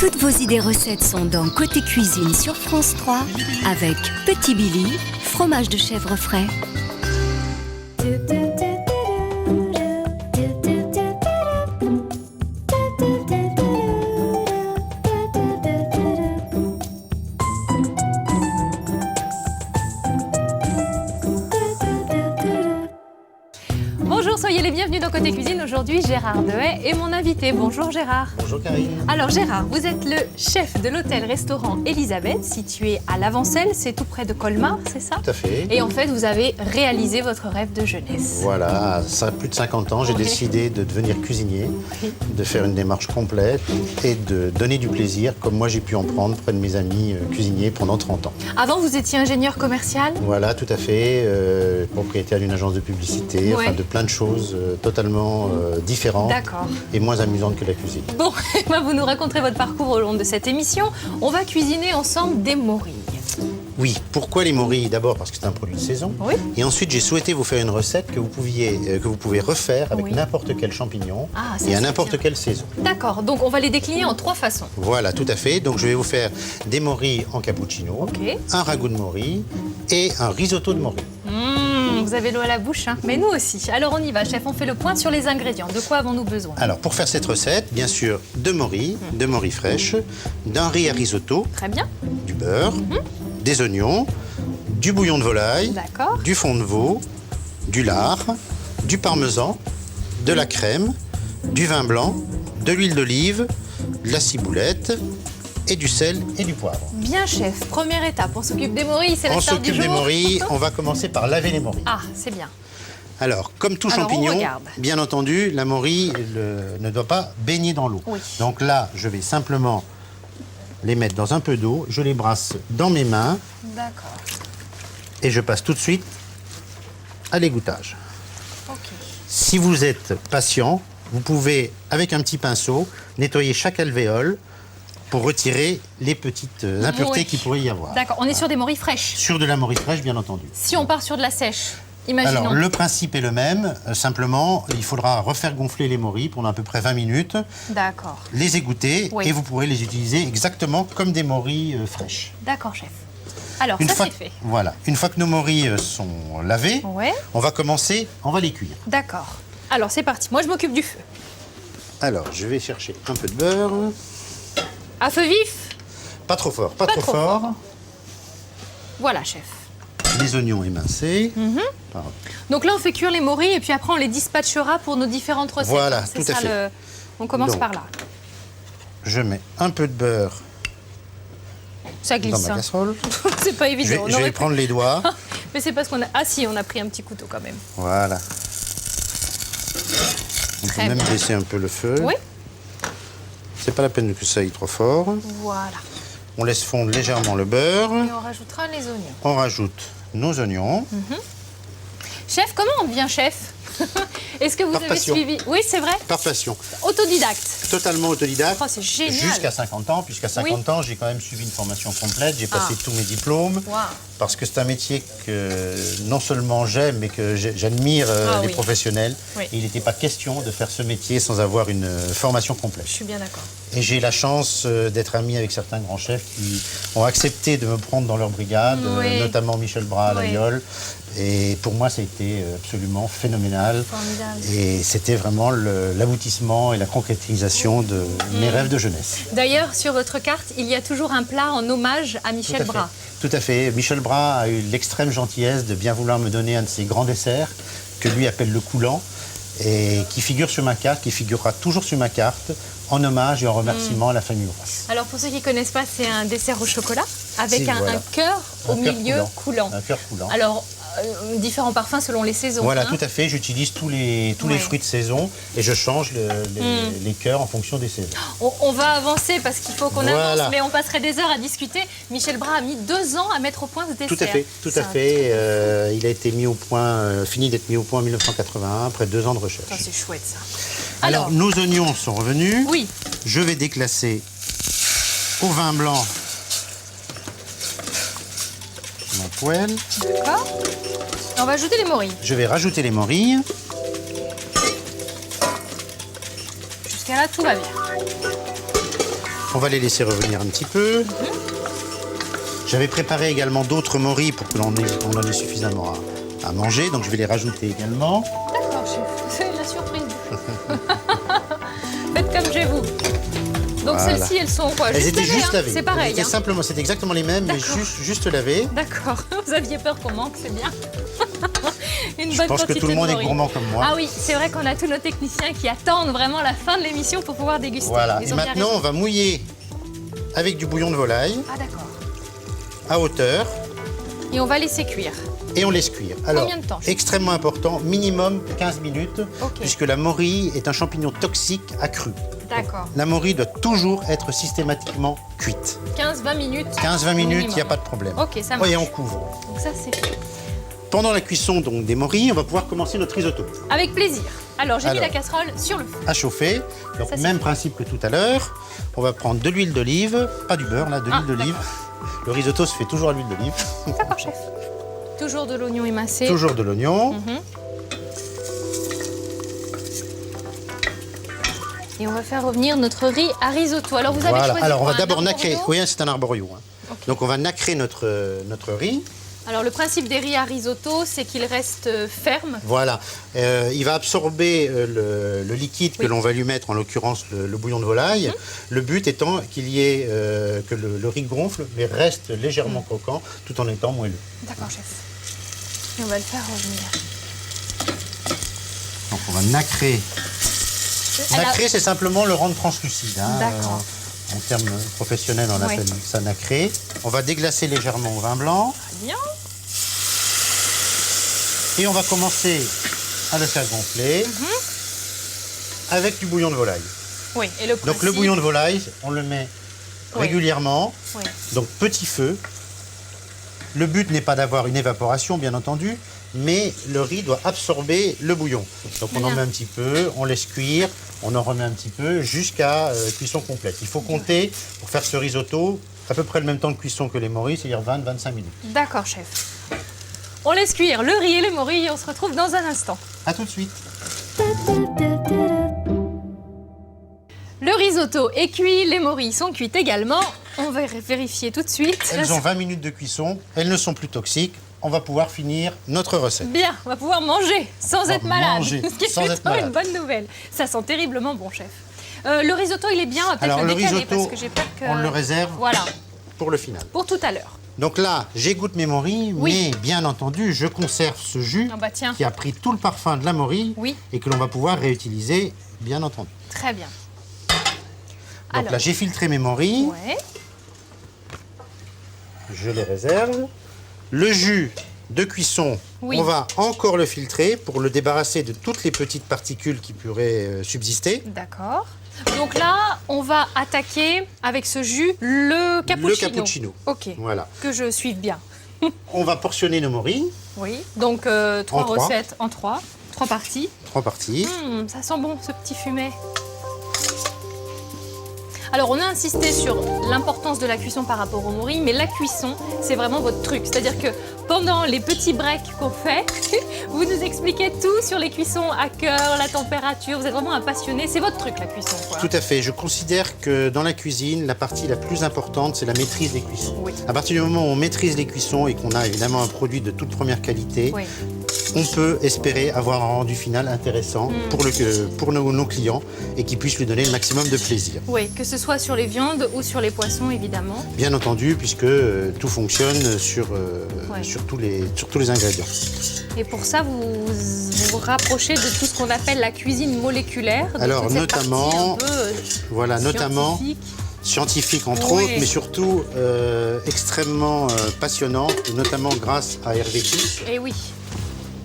Toutes vos idées recettes sont dans Côté Cuisine sur France 3 avec Petit Billy, fromage de chèvre frais. Bonjour, soyez les bienvenus dans Côté Cuisine. Aujourd'hui, Gérard Dehaye est mon invité. Bonjour Gérard. Bonjour Karine. Alors Gérard, vous êtes le chef de l'hôtel-restaurant Elisabeth, situé à L'Avancelle, c'est tout près de Colmar, c'est ça? Tout à fait. Et en fait, vous avez réalisé votre rêve de jeunesse. Voilà, à plus de 50 ans, j'ai décidé de devenir cuisinier, de faire une démarche complète et de donner du plaisir, comme moi j'ai pu en prendre près de mes amis cuisiniers pendant 30 ans. Avant, vous étiez ingénieur commercial? Voilà, tout à fait, propriétaire d'une agence de publicité, enfin de plein de choses totalement différentes et moins amusantes que la cuisine. Bon, vous nous raconterez votre parcours au long de cette émission. On va cuisiner ensemble des morilles. Oui, pourquoi les morilles? D'abord parce que c'est un produit de saison. Oui. Et ensuite, j'ai souhaité vous faire une recette que vous pouvez refaire avec n'importe quel champignon et à n'importe quelle saison. D'accord, donc on va les décliner en 3 façons. Voilà, tout à fait. Donc je vais vous faire des morilles en cappuccino, un ragoût de morilles et un risotto de morilles. Vous avez l'eau à la bouche, hein? Mais nous aussi. Alors on y va, chef, on fait le point sur les ingrédients. De quoi avons-nous besoin? Alors pour faire cette recette, bien sûr, de morilles fraîches, d'un riz à risotto, très bien, du beurre, des oignons, du bouillon de volaille, du fond de veau, du lard, du parmesan, de la crème, du vin blanc, de l'huile d'olive, de la ciboulette et du sel et du poivre. Bien, chef. Première étape, on s'occupe des morilles, c'est la star du jour. On s'occupe des morilles, on va commencer par laver les morilles. Ah, c'est bien. Alors, comme tout champignon, bien entendu, la morille ne doit pas baigner dans l'eau. Oui. Donc là, je vais simplement les mettre dans un peu d'eau, je les brasse dans mes mains. D'accord. Et je passe tout de suite à l'égouttage. Ok. Si vous êtes patient, vous pouvez, avec un petit pinceau, nettoyer chaque alvéole pour retirer les petites impuretés qu'il pourrait y avoir. D'accord, on est sur des morilles fraîches. Sur de la morille fraîche, bien entendu. Si on part sur de la sèche, imaginons. Alors, le principe est le même, simplement, il faudra refaire gonfler les morilles pendant à peu près 20 minutes. D'accord. Les égoutter et vous pourrez les utiliser exactement comme des morilles fraîches. D'accord, chef. Alors, ça c'est fait. Voilà. Une fois que nos morilles sont lavées, on va les cuire. D'accord. Alors, c'est parti. Moi, je m'occupe du feu. Alors, je vais chercher un peu de beurre. À feu vif? Pas trop fort, pas trop fort. Voilà, chef. Les oignons émincés. Donc là, on fait cuire les morilles et puis après, on les dispatchera pour nos différentes recettes. Voilà, tout à fait. On commence par là. Je mets un peu de beurre dans ma casserole. C'est pas évident. Je vais prendre les doigts. Mais c'est parce qu'on a... Ah si, on a pris un petit couteau quand même. Voilà. On peut même baisser un peu le feu. Oui. C'est pas la peine que ça aille trop fort. Voilà. On laisse fondre légèrement le beurre. Et on rajoutera les oignons. On rajoute nos oignons. Chef, comment on devient chef? Est-ce que vous avez suivi? Oui, c'est vrai. Par passion. Autodidacte. Totalement autodidacte. Oh, c'est génial. Jusqu'à 50 ans, puisqu'à 50 ans, j'ai quand même suivi une formation complète. J'ai passé tous mes diplômes. Parce que c'est un métier que non seulement j'aime, mais que j'admire les professionnels. Et il n'était pas question de faire ce métier sans avoir une formation complète. Je suis bien d'accord. Et j'ai la chance d'être ami avec certains grands chefs qui ont accepté de me prendre dans leur brigade, notamment Michel Bras à l'Aïol. Et pour moi, ça a été absolument phénoménal. Formidable. Et c'était vraiment l'aboutissement et la concrétisation de mes rêves de jeunesse. D'ailleurs, sur votre carte, il y a toujours un plat en hommage à Michel Bras. Tout à fait. Michel Bras a eu l'extrême gentillesse de bien vouloir me donner un de ses grands desserts, que lui appelle le coulant, et qui figure sur ma carte, qui figurera toujours sur ma carte, en hommage et en remerciement à la famille Bras. Alors pour ceux qui ne connaissent pas, c'est un dessert au chocolat avec un cœur au milieu coulant. Un cœur coulant. Alors, différents parfums selon les saisons. Voilà, tout à fait. J'utilise tous les fruits de saison et je change les cœurs en fonction des saisons. On va avancer parce qu'il faut qu'on avance, mais on passerait des heures à discuter. Michel Bras a mis 2 ans à mettre au point ce dessert. Tout à fait. Il a été mis au point, fini d'être mis au point en 1981, après 2 ans de recherche. C'est chouette ça. Alors, nos oignons sont revenus. Oui. Je vais déclasser au vin blanc ma poêle. D'accord. On va ajouter les morilles. Je vais rajouter les morilles. Jusqu'à là, tout va bien. On va les laisser revenir un petit peu. J'avais préparé également d'autres morilles pour que l'on en ait suffisamment à manger, donc je vais les rajouter également. D'accord, chef. C'est la surprise. Faites comme chez vous. Donc voilà. Celles-ci, elles sont quoi? Elles étaient juste lavées. C'est pareil. C'est exactement les mêmes, mais juste lavées. D'accord. Vous aviez peur qu'on manque, c'est bien. Je pense que tout le monde est gourmand comme moi. Ah oui, c'est vrai qu'on a tous nos techniciens qui attendent vraiment la fin de l'émission pour pouvoir déguster. Voilà. Et maintenant, on va mouiller avec du bouillon de volaille. Ah d'accord. À hauteur. Et on va laisser cuire. Et on laisse cuire. Alors, combien de temps? Extrêmement important, minimum 15 minutes, puisque la morille est un champignon toxique accru. D'accord. La morille doit toujours être systématiquement cuite. 15-20 minutes. 15-20 minutes, il n'y a pas de problème. Ok, ça marche. Et on couvre. Donc ça, c'est fait. Pendant la cuisson donc, des morilles, on va pouvoir commencer notre risotto. Avec plaisir. Alors, j'ai mis la casserole sur le feu. À chauffer. Donc, ça, même principe que tout à l'heure. On va prendre de l'huile d'olive, pas du beurre, là, de l'huile d'olive. Le risotto se fait toujours à l'huile d'olive. D'accord, chef. Toujours de l'oignon émincé. Toujours de l'oignon. Et on va faire revenir notre riz à risotto. Alors, vous avez choisi Alors, on va un d'abord nacrer. arborio? Oui, c'est un arborio. Hein. Donc, on va nacrer notre riz. Alors, le principe des riz à risotto, c'est qu'il reste ferme. Voilà. Il va absorber le liquide que l'on va lui mettre, en l'occurrence le bouillon de volaille. Le but étant qu'il y ait que le riz gonfle, mais reste légèrement croquant, tout en étant moelleux. D'accord, chef. Et on va le faire revenir. Donc, on va nacrer. Nacrer, c'est simplement le rendre translucide. Hein. D'accord. En termes professionnels, on appelle ça nacrer. On va déglacer légèrement au vin blanc. Très bien. Et on va commencer à le faire gonfler avec du bouillon de volaille. Oui, et le principe... Donc le bouillon de volaille, on le met régulièrement, donc petit feu. Le but n'est pas d'avoir une évaporation, bien entendu, mais le riz doit absorber le bouillon. Donc on en met un petit peu, on laisse cuire, on en remet un petit peu jusqu'à cuisson complète. Il faut compter, pour faire ce risotto, à peu près le même temps de cuisson que les morilles, c'est-à-dire 20-25 minutes. D'accord, chef. On laisse cuire le riz et les morilles et on se retrouve dans un instant. A tout de suite. Le risotto est cuit, les morilles sont cuites également. On va vérifier tout de suite. Elles ont 20 minutes de cuisson, elles ne sont plus toxiques. On va pouvoir finir notre recette. Bien, on va pouvoir manger sans être malade. Ce qui est plutôt une bonne nouvelle. Ça sent terriblement bon, chef. Le risotto, il est bien, peut-être le décaler, parce que j'ai peur que... on le réserve pour le final. Pour tout à l'heure. Donc là, j'égoutte mes morilles, mais bien entendu, je conserve ce jus qui a pris tout le parfum de la morille et que l'on va pouvoir réutiliser, bien entendu. Très bien. Donc alors, là, j'ai filtré mes morilles. Je les réserve. Le jus de cuisson, on va encore le filtrer pour le débarrasser de toutes les petites particules qui pourraient subsister. D'accord. Donc là, on va attaquer avec ce jus le cappuccino. Le cappuccino. Ok. Voilà. Que je suive bien. On va portionner nos morilles. Oui. Donc 3 recettes en 3 parties. 3 parties. Ça sent bon ce petit fumet. Alors, on a insisté sur l'importance de la cuisson par rapport aux morilles, mais la cuisson, c'est vraiment votre truc. C'est-à-dire que pendant les petits breaks qu'on fait, vous nous expliquez tout sur les cuissons à cœur, la température. Vous êtes vraiment un passionné. C'est votre truc, la cuisson, quoi. Tout à fait. Je considère que dans la cuisine, la partie la plus importante, c'est la maîtrise des cuissons. Oui. À partir du moment où on maîtrise les cuissons et qu'on a évidemment un produit de toute première qualité, on peut espérer avoir un rendu final intéressant pour nos clients et qui puisse lui donner le maximum de plaisir. Oui, que ce soit sur les viandes ou sur les poissons, évidemment. Bien entendu, puisque tout fonctionne sur tous les ingrédients. Et pour ça, vous vous rapprochez de tout ce qu'on appelle la cuisine moléculaire. Alors, notamment, notamment scientifique entre autres, mais surtout extrêmement passionnante, notamment grâce à Hervétis. Et oui.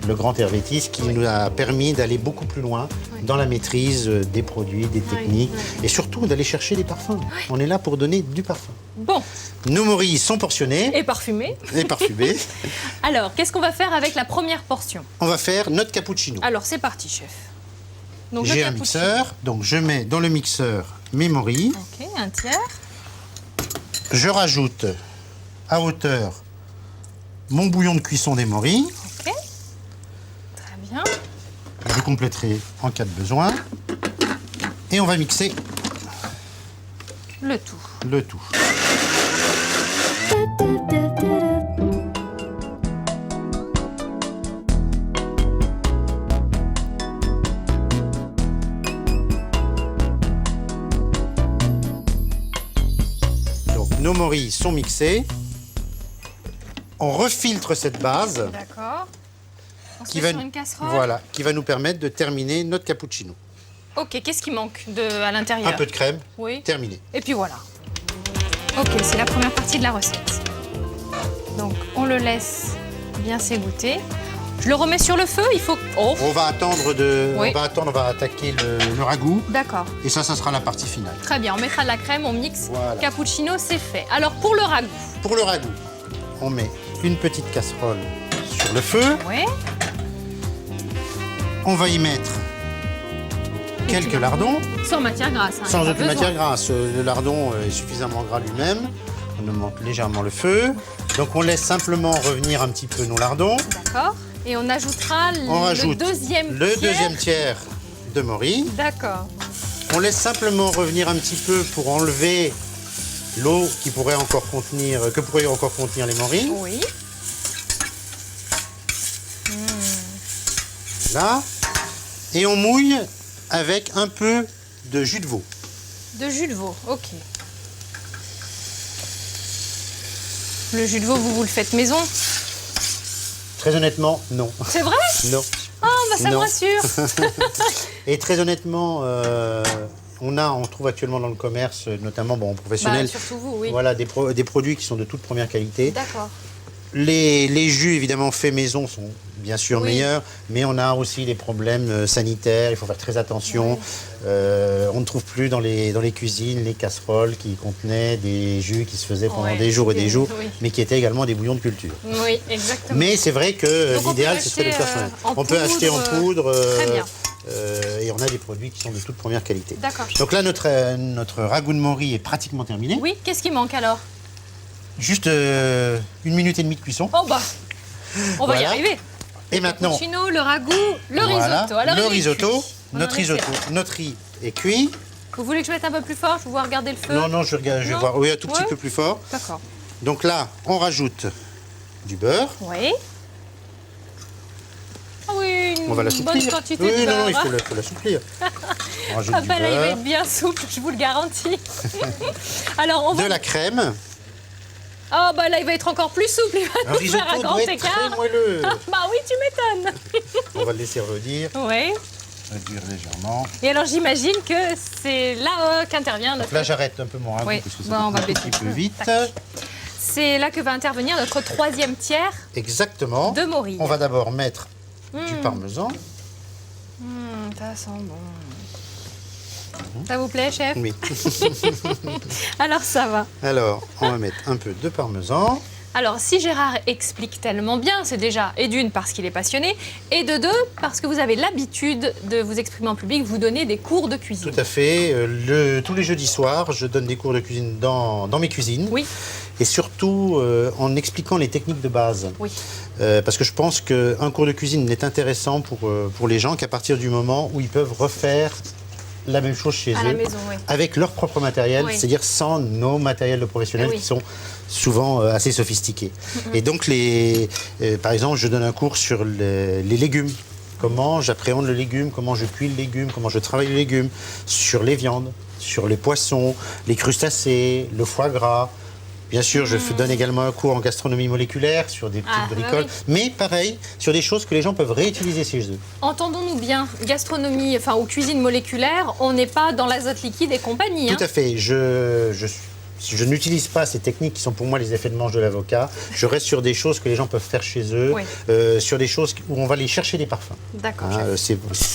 Le grand Hervétis qui nous a permis d'aller beaucoup plus loin dans la maîtrise des produits, des techniques et surtout d'aller chercher des parfums. On est là pour donner du parfum. Bon. Nos morilles sont portionnées. Et parfumées. Et parfumées. Alors, qu'est-ce qu'on va faire avec la première portion? On va faire notre cappuccino. Alors, c'est parti, chef. J'ai un mixeur, donc je mets dans le mixeur mes morilles. Ok, un tiers. Je rajoute à hauteur mon bouillon de cuisson des morilles. Ok. Très bien. Je compléterai en cas de besoin. Et on va mixer Le tout. Le tout. Donc nos morilles sont mixés. On refiltre cette base. D'accord. On se Qui met va, sur une casserole. voilà, qui va nous permettre de terminer notre cappuccino. Ok, qu'est-ce qui manque à l'intérieur? Un peu de crème, Oui. terminé. Et puis voilà. Ok, c'est la première partie de la recette. Donc, on le laisse bien s'égoutter. Je le remets sur le feu, il faut... Oh, On va attendre, Oui. on va attaquer le ragoût. d'accord. Et ça sera la partie finale. Très bien, on mettra de la crème, on mixe. Voilà. Cappuccino, c'est fait. Alors, pour le ragoût. Pour le ragoût, on met une petite casserole sur le feu. Oui. On va y mettre quelques lardons, Sans matière grasse. Hein, sans y a pas aucune besoin. matière grasse. Le lardon est suffisamment gras lui-même. On augmente légèrement le feu. Donc on laisse simplement revenir un petit peu nos lardons. D'accord. Et on ajoutera On le rajoute deuxième le tiers. deuxième tiers de morille. D'accord. On laisse simplement revenir un petit peu pour enlever l'eau que pourraient encore contenir les morilles. Oui. Là. Et on mouille avec un peu de jus de veau. De jus de veau, ok. Le jus de veau, vous le faites maison? Très honnêtement, non. C'est vrai? Non. Oh, bah ça me Non. rassure. Et très honnêtement, on trouve actuellement dans le commerce, notamment professionnel, Bah, surtout vous, oui. voilà, des produits qui sont de toute première qualité. D'accord. Les jus, évidemment, faits maison sont bien sûr Oui. meilleurs, mais on a aussi des problèmes sanitaires, il faut faire très attention. On ne trouve plus dans les cuisines les casseroles qui contenaient des jus qui se faisaient pendant Ouais, des jours et des jours, oui. mais qui étaient également des bouillons de culture. Oui, exactement. Mais c'est vrai que Donc on l'idéal, peut ce serait de le acheter, faire soi-même. en On peut acheter en poudre, poudre, très bien. et on a des produits qui sont de toute première qualité. D'accord. Donc là, notre ragoût de morille est pratiquement terminé. Oui, qu'est-ce qui manque alors? Juste 1 minute et demie de cuisson. Oh bah, on va y Voilà. arriver. Et maintenant, Cappuccino, le ragoût, le voilà, risotto. Alors, le il est risotto, cuit. On en notre est risotto, fait. notre riz est cuit. Vous voulez que je mette un peu plus fort? Je vais regarder le feu. Non, non, je vais Non. voir, oui, un tout petit Ouais. peu plus fort. D'accord. Donc là, on rajoute du beurre. Oui. Ah oui, une On va bonne l'assouplir. quantité Oui, de non, beurre. non, il faut l'assouplir. On rajoute Ah du bah là, il va beurre, être bien souple, je vous le garantis. Alors, on de va... la crème. Oh bah là, il va être encore plus souple, il va Un nous faire un risotto grand doit être très écart. moelleux. Bah oui, tu m'étonnes. On va le laisser redire, Oui. réduire légèrement. Et alors, j'imagine que c'est là qu'intervient notre... Donc là, j'arrête un peu mon ragoût Oui. parce que ça Bon, on va va un baisser petit le peu feu. vite. Tac. C'est là que va intervenir notre troisième tiers Exactement. de morille. On va d'abord mettre du parmesan. Ça sent bon. Ça vous plaît, chef? Oui. Alors, ça va. Alors, on va mettre un peu de parmesan. Alors, si Gérard explique tellement bien, c'est déjà, et d'une, parce qu'il est passionné, et de deux, parce que vous avez l'habitude de vous exprimer en public, vous donnez des cours de cuisine. Tout à fait. Tous les jeudis soirs, je donne des cours de cuisine dans mes cuisines. Oui. Et surtout en expliquant les techniques de base. Oui. Parce que je pense qu'un cours de cuisine n'est intéressant pour les gens qu'à partir du moment où ils peuvent refaire la même chose chez À eux, la maison, oui. avec leur propre matériel, Oui. c'est-à-dire sans nos matériels de professionnels Eh oui. qui sont souvent assez sophistiqués. Et donc, par exemple, je donne un cours sur les légumes. Comment j'appréhende le légume, comment je cuis le légume, comment je travaille le légume, sur les viandes, sur les poissons, les crustacés, le foie gras. Bien sûr, je donne également un cours en gastronomie moléculaire sur des petites Ah, bah bricoles, oui. mais pareil, sur des choses que les gens peuvent réutiliser chez eux. Entendons-nous bien, gastronomie, enfin, ou cuisine moléculaire, on n'est pas dans l'azote liquide et compagnie. Tout à fait. Je n'utilise pas ces techniques qui sont pour moi les effets de manche de l'avocat. Je reste sur des choses que les gens peuvent faire chez eux, Oui. sur des choses où on va aller chercher des parfums. D'accord. Hein,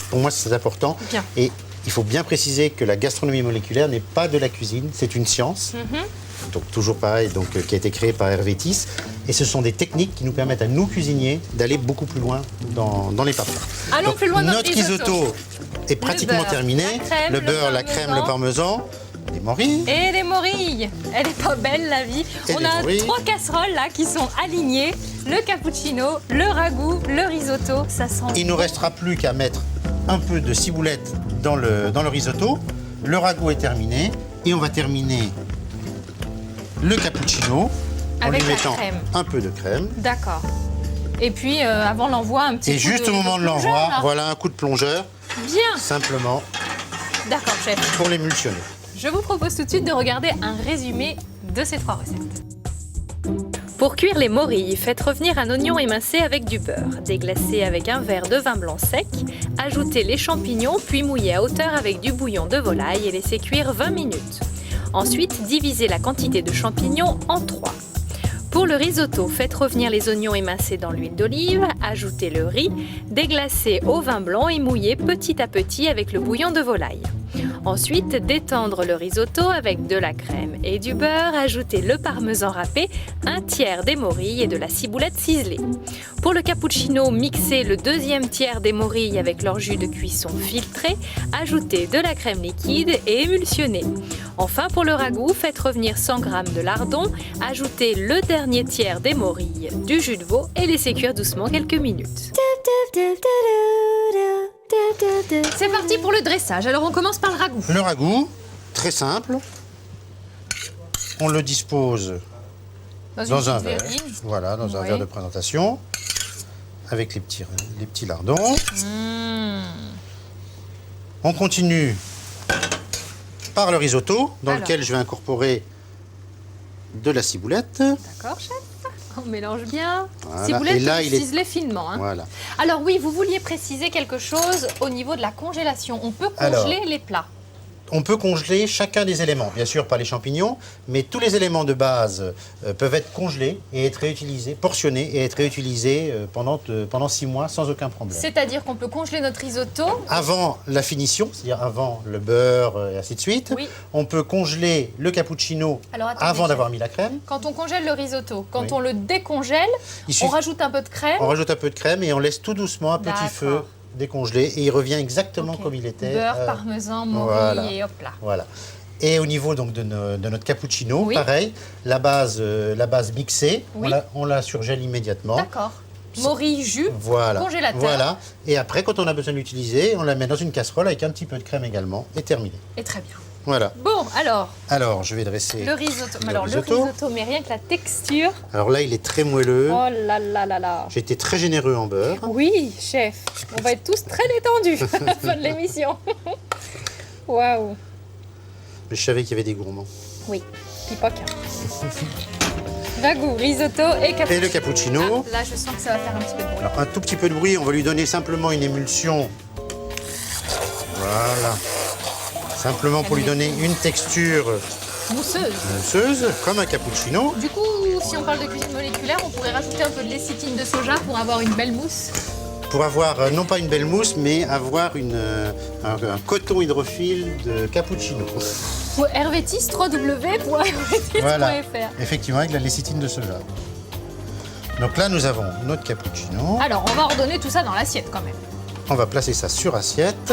pour moi, c'est important. Bien. Et il faut bien préciser que la gastronomie moléculaire n'est pas de la cuisine, c'est une science. Donc toujours pareil, qui a été créée par Hervé Tisse. Et ce sont des techniques qui nous permettent à nous cuisiniers d'aller beaucoup plus loin dans les parfums. Allons Donc, plus loin dans notre risotto est pratiquement beurre, terminé. la crème, Le le beurre, la crème, le parmesan, les morilles. Et les morilles. Elle est pas belle, la vie. Et On les a morilles. 3 casseroles là qui sont alignées. Le cappuccino, le ragoût, le risotto. Ça sent... Il ne nous restera plus qu'à mettre un peu de ciboulette dans le risotto. Le ragoût est terminé. Et on va terminer le cappuccino en Avec lui la mettant crème. un peu de crème. D'accord. Et puis, avant l'envoi, un petit Et coup juste au moment de plongeur, l'envoi, là. voilà un coup de plongeur, Bien. simplement D'accord, chef. pour l'émulsionner. Je vous propose tout de suite de regarder un résumé de ces 3 recettes. Pour cuire les morilles, faites revenir un oignon émincé avec du beurre, déglacez avec un verre de vin blanc sec, ajoutez les champignons puis mouillez à hauteur avec du bouillon de volaille et laissez cuire 20 minutes. Ensuite, divisez la quantité de champignons en 3. Pour le risotto, faites revenir les oignons émincés dans l'huile d'olive, ajoutez le riz, déglacez au vin blanc et mouillez petit à petit avec le bouillon de volaille. Ensuite, détendre le risotto avec de la crème et du beurre, ajoutez le parmesan râpé, un tiers des morilles et de la ciboulette ciselée. Pour le cappuccino, mixez le 2e tiers des morilles avec leur jus de cuisson filtré, ajoutez de la crème liquide et émulsionnez. Enfin, pour le ragoût, faites revenir 100 g de lardons, ajoutez le dernier tiers des morilles, du jus de veau et laissez cuire doucement quelques minutes. C'est parti pour le dressage. Alors on commence par le ragoût. Le ragoût, très simple. On le dispose dans un verre. Voilà, dans un verre de présentation. Avec les petits lardons. On continue par le risotto, dans lequel je vais incorporer de la ciboulette. D'accord, chef. On mélange bien. Voilà. Ciboulette, Et là, ciselée finement. Hein. Voilà. Alors oui, vous vouliez préciser quelque chose au niveau de la congélation. On peut congeler les plats. On peut congeler chacun des éléments, bien sûr pas les champignons, mais tous les éléments de base peuvent être congelés et être réutilisés, portionnés et être réutilisés pendant 6 mois sans aucun problème. C'est-à-dire qu'on peut congeler notre risotto. Avant la finition, c'est-à-dire avant le beurre et ainsi de suite, Oui. on peut congeler le cappuccino Alors, attendez, avant chef. d'avoir mis la crème. Quand on congèle le risotto, quand Oui. on le décongèle, Il suffit- on rajoute un peu de crème. On rajoute un peu de crème et on laisse tout doucement à petit D'accord. feu décongelé et il revient exactement Ok. comme il était. Beurre, parmesan, morille voilà. et hop là. Voilà. Et au niveau donc de notre cappuccino, Oui. pareil, la base mixée, Oui. on la surgèle immédiatement. D'accord. Morille, jus, Voilà. congélateur. Voilà. Et après, quand on a besoin d'utiliser, on la met dans une casserole avec un petit peu de crème également et terminé. Et très bien. Voilà. Bon, alors, Alors, je vais dresser le risotto. le Alors, risotto. le risotto, mais rien que la texture. Alors là, il est très moelleux. Oh là là là là. J'ai été très généreux en beurre. Oui, chef. On va être tous très détendus à la fin de l'émission. Waouh. Mais je savais qu'il y avait des gourmands. Oui, pipoque. Ragoût, risotto et cappuccino. Et le cappuccino. Ah, là, je sens que ça va faire un petit peu de bruit. Alors, un tout petit peu de bruit, on va lui donner simplement une émulsion. Voilà. Simplement pour lui donner une texture Mousseuse. mousseuse, comme un cappuccino. Du coup, si on parle de cuisine moléculaire, on pourrait rajouter un peu de lécithine de soja pour avoir une belle mousse. Pour avoir, non pas une belle mousse, mais avoir un coton hydrophile de cappuccino. Pour Hervétis, www.hervétis.fr. Voilà, effectivement, avec la lécithine de soja. Donc là, nous avons notre cappuccino. Alors, on va ordonner tout ça dans l'assiette quand même. On va placer ça sur assiette.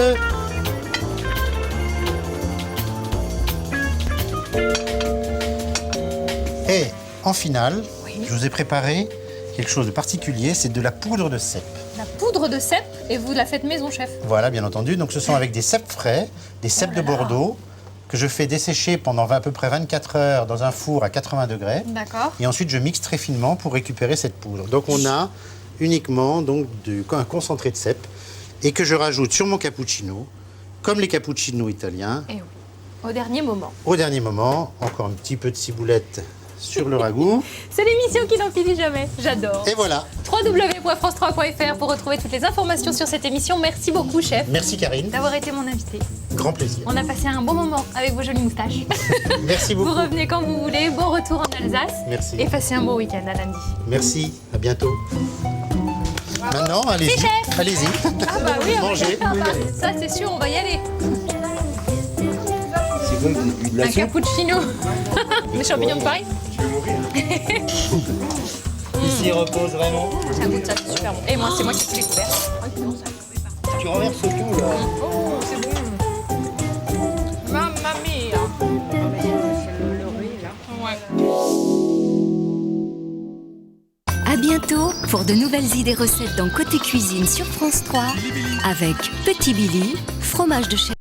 Et en finale, Oui. je vous ai préparé quelque chose de particulier, c'est de la poudre de cèpe. La poudre de cèpe, et vous la faites maison, chef. Voilà, bien entendu. Donc ce sont avec des cèpes frais, des cèpes de Bordeaux, que je fais dessécher pendant à peu près 24 heures dans un four à 80 degrés. D'accord. Et ensuite, je mixe très finement pour récupérer cette poudre. Donc on a uniquement donc, un concentré de cèpes et que je rajoute sur mon cappuccino, comme les cappuccinos italiens. Et oui, au dernier moment. Au dernier moment, encore un petit peu de ciboulette sur le ragoût. C'est l'émission qui n'en finit jamais. J'adore. Et voilà. www.france3.fr pour retrouver toutes les informations sur cette émission. Merci beaucoup, chef, Merci Karine. d'avoir été mon invité. Grand plaisir. On a passé un bon moment avec vos jolies moustaches. Merci beaucoup. Vous revenez quand vous voulez. Bon retour en Alsace. Merci. Et passez un bon week-end à lundi. Merci. À bientôt. Maintenant, allez-y. chef. Allez-y. Ah bah oui, Mangez. ça c'est sûr, on va y aller. C'est quoi, vous avez bu de la Un soupe? cappuccino. Des champignons de Paris. Ici, il repose vraiment. Ça goûte ça, c'est super bon. Et moi, c'est moi qui ai découvert. Tu renverses tout, là. Oh, c'est bon. Mamma mia. Ouais. À bientôt pour de nouvelles idées recettes dans Côté Cuisine sur France 3 avec Petit Billy, fromage de chèvre.